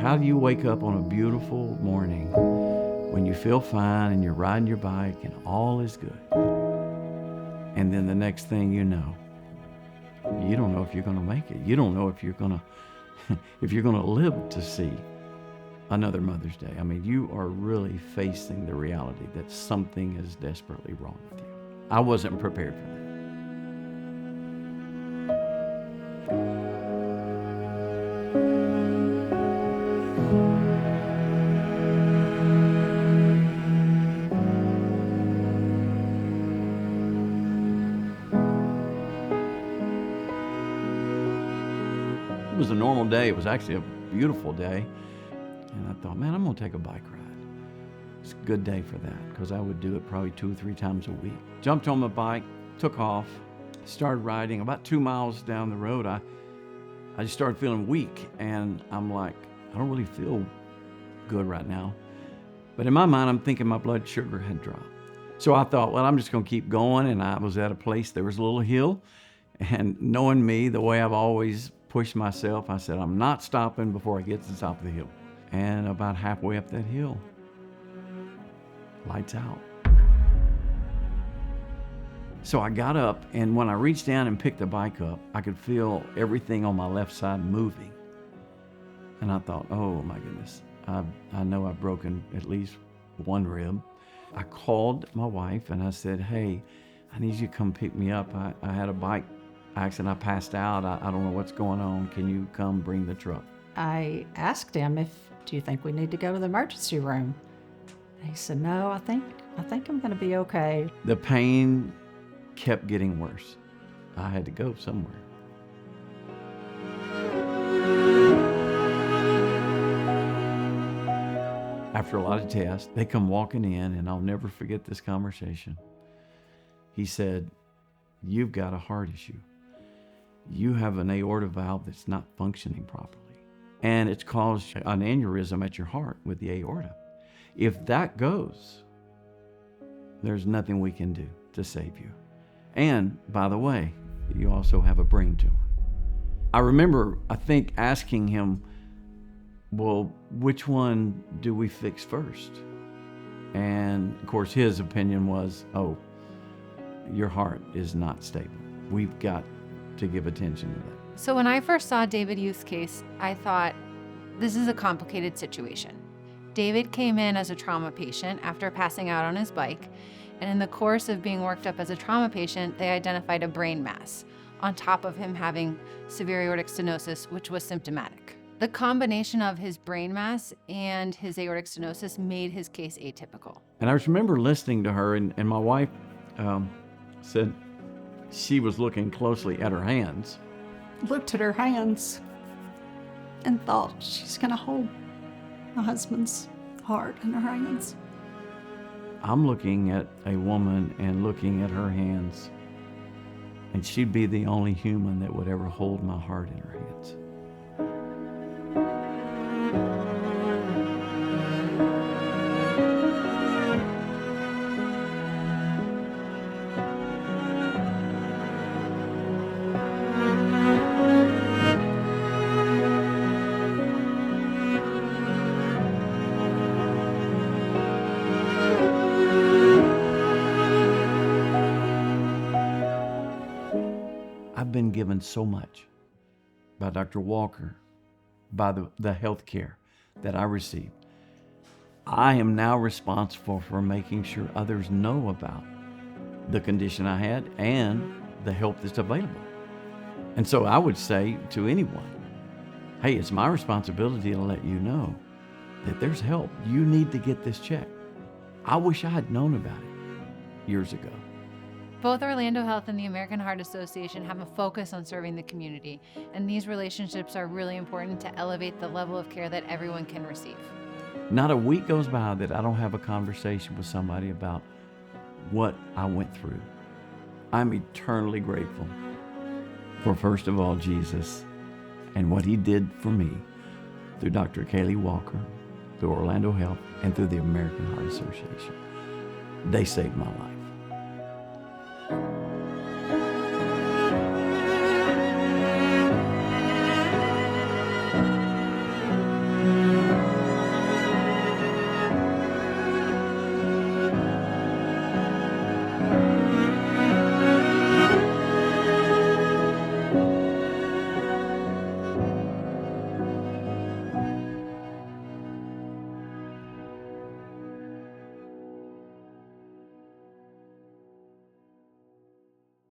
How do you wake up on a beautiful morning when you feel fine and you're riding your bike and all is good? And then the next thing you know, you don't know if you're going to make it. You don't know if you're going to live to see another Mother's Day. I mean, you are really facing the reality that something is desperately wrong with you. I wasn't prepared for that. It was a normal day. It was actually a beautiful day. And I thought, man, I'm going to take a bike ride. It's a good day for that because I would do it probably 2 or 3 times a week. Jumped on my bike, took off, started riding. About 2 miles down the road, I just started feeling weak. And I'm like, I don't really feel good right now. But in my mind, I'm thinking my blood sugar had dropped. So I thought, well, I'm just going to keep going. And I was at a place, there was a little hill. And knowing me, the way I've always pushed myself, I said, I'm not stopping before I get to the top of the hill. And about halfway up that hill, lights out. So I got up, and when I reached down and picked the bike up, I could feel everything on my left side moving. And I thought, oh my goodness, I know I've broken at least one rib. I called my wife and I said, hey, I need you to come pick me up. I had a bike accident. I passed out. I don't know what's going on. Can you come bring the truck? I asked him do you think we need to go to the emergency room? And he said, no, I think I'm going to be okay. The pain kept getting worse. I had to go somewhere. After a lot of tests, they come walking in, and I'll never forget this conversation. He said, you've got a heart issue. You have an aorta valve that's not functioning properly. And it's caused an aneurysm at your heart with the aorta. If that goes, there's nothing we can do to save you. And by the way, you also have a brain tumor. I remember, I think, asking him, well, which one do we fix first? And of course, his opinion was, oh, your heart is not stable. We've got to give attention to that. So when I first saw David Youth's case, I thought, this is a complicated situation. David came in as a trauma patient after passing out on his bike, and in the course of being worked up as a trauma patient, they identified a brain mass on top of him having severe aortic stenosis, which was symptomatic. The combination of his brain mass and his aortic stenosis made his case atypical. And I just remember listening to her, and my wife said she was looking closely at her hands. Looked at her hands and thought she's going to hold my husband's heart in her hands. I'm looking at a woman and looking at her hands, and she'd be the only human that would ever hold my heart in her hands. I've been given so much by Dr. Walker, by the health care that I received. I am now responsible for making sure others know about the condition I had and the help that's available. And so I would say to anyone, hey, it's my responsibility to let you know that there's help. You need to get this checked. I wish I had known about it years ago. Both Orlando Health and the American Heart Association have a focus on serving the community, and these relationships are really important to elevate the level of care that everyone can receive. Not a week goes by that I don't have a conversation with somebody about what I went through. I'm eternally grateful for, first of all, Jesus and what he did for me through Dr. Kaylee Walker, through Orlando Health, and through the American Heart Association. They saved my life.